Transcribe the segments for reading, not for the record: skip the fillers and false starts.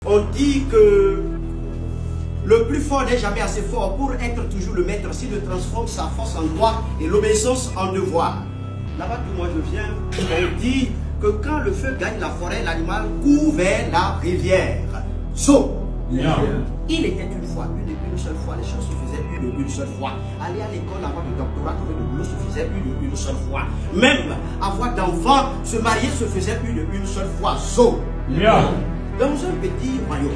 On dit que le plus fort n'est jamais assez fort pour être toujours le maître s'il ne transforme sa force en droit et l'obéissance en devoir. Là-bas d'où moi je viens, on dit que quand le feu gagne la forêt, l'animal court vers la rivière. Il était une fois, une seule fois, les choses se faisaient une seule fois. Aller à l'école, avoir le doctorat, trouver le boulot se faisait une seule fois. Même avoir d'enfants, se marier se faisait une seule fois. Dans un petit royaume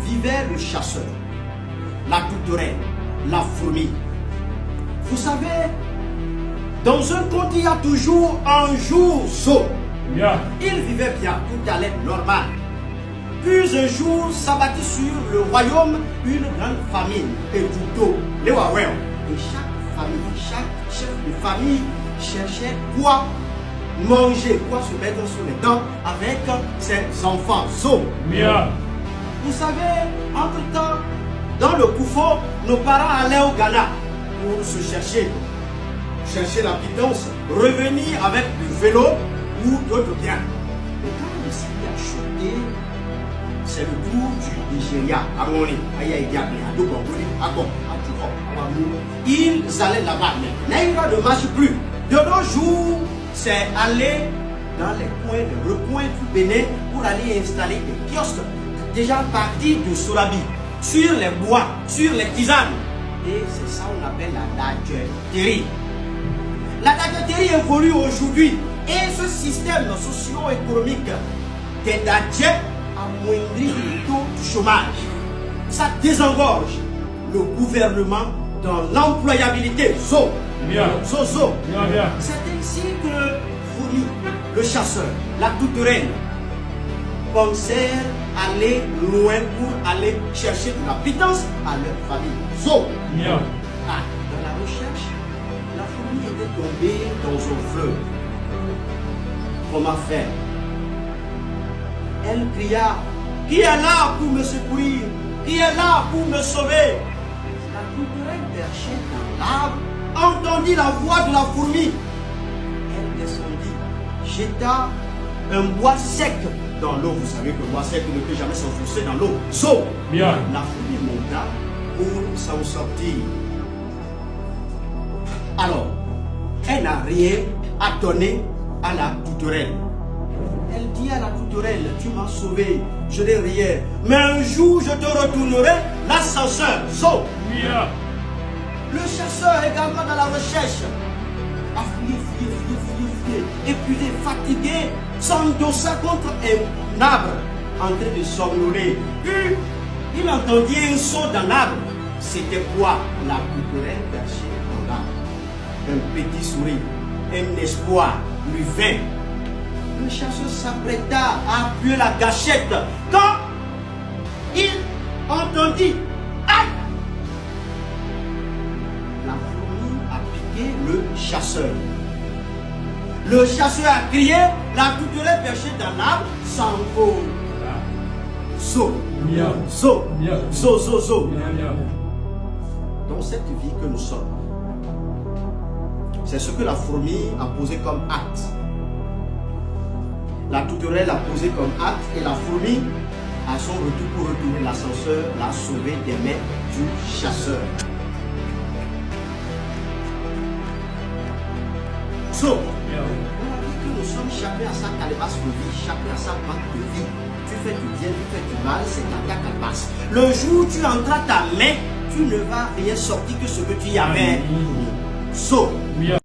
vivait le chasseur, la tourterelle, la fourmi. Vous savez, dans un conte, il y a toujours un jour saut. Il vivait bien, tout allait normal. Puis un jour s'abattit sur le royaume une grande famine et du dos, les Wawel. Et chaque famille, chaque chef de famille cherchait quoi manger, quoi se mettre sur les dents avec ses enfants. Vous savez, entre-temps, dans le Koufo, nos parents allaient au Ghana pour se chercher la pitance, revenir avec du vélo ou d'autres biens. Et quand le ciel a chuté, c'est le tour du Nigeria, à Moni, ils allaient là-bas, mais il ne marche plus. De nos jours, c'est aller dans les coins, les recoins du Bénin pour aller installer des kiosques déjà partis de Sorabi, sur les bois, sur les tisanes. Et c'est ça qu'on appelle la daguerrerie. La daguerrerie évolue aujourd'hui et ce système socio-économique des daguerres amoindrit le taux du chômage. Ça désengorge le gouvernement dans l'employabilité. C'est ainsi que Fourmi, le chasseur, la tourterelle, pensèrent aller loin pour aller chercher de la pitance à leur famille. Dans la recherche, la fourmi était tombée dans un fleuve. Comment faire? Elle cria, qui est là pour me secourir? Qui est là pour me sauver? La tourterelle perchée dans l'arbre entendit la voix de la fourmi. Elle descendit, jeta un bois sec dans l'eau. Vous savez que le bois sec ne peut jamais s'enfoncer dans l'eau. La fourmi monta pour s'en sortir. Alors, elle n'a rien à donner à la tourterelle. Elle dit à la tourterelle, tu m'as sauvé, je n'ai rien. Mais un jour, je te retournerai l'ascenseur. Le chasseur également dans la recherche a fouillé, épuisé, fatigué, s'endossa contre un arbre en train de somnoler. Puis, il entendit un saut dans l'arbre. C'était quoi? La tourterelle perchée dans l'arbre. Un petit sourire, un espoir lui vint. Le chasseur s'apprêta à appuyer la gâchette quand il entendit aïe! La fourmi a piqué le chasseur. Le chasseur a crié, la tourterelle perchée dans l'arbre s'envole. Dans cette vie que nous sommes, c'est ce que la fourmi a posé comme acte. La tourterelle a posé comme acte et la fourmi, à son retour pour retourner l'ascenseur, l'a sauvé des mains du chasseur. On a dit que nous sommes chacun à sa calebasse de vie, chacun à sa banque de vie. Tu fais du bien, tu fais du mal, c'est dans ta calebasse. Le jour où tu entras ta main, tu ne vas rien sortir que ce que tu y avais.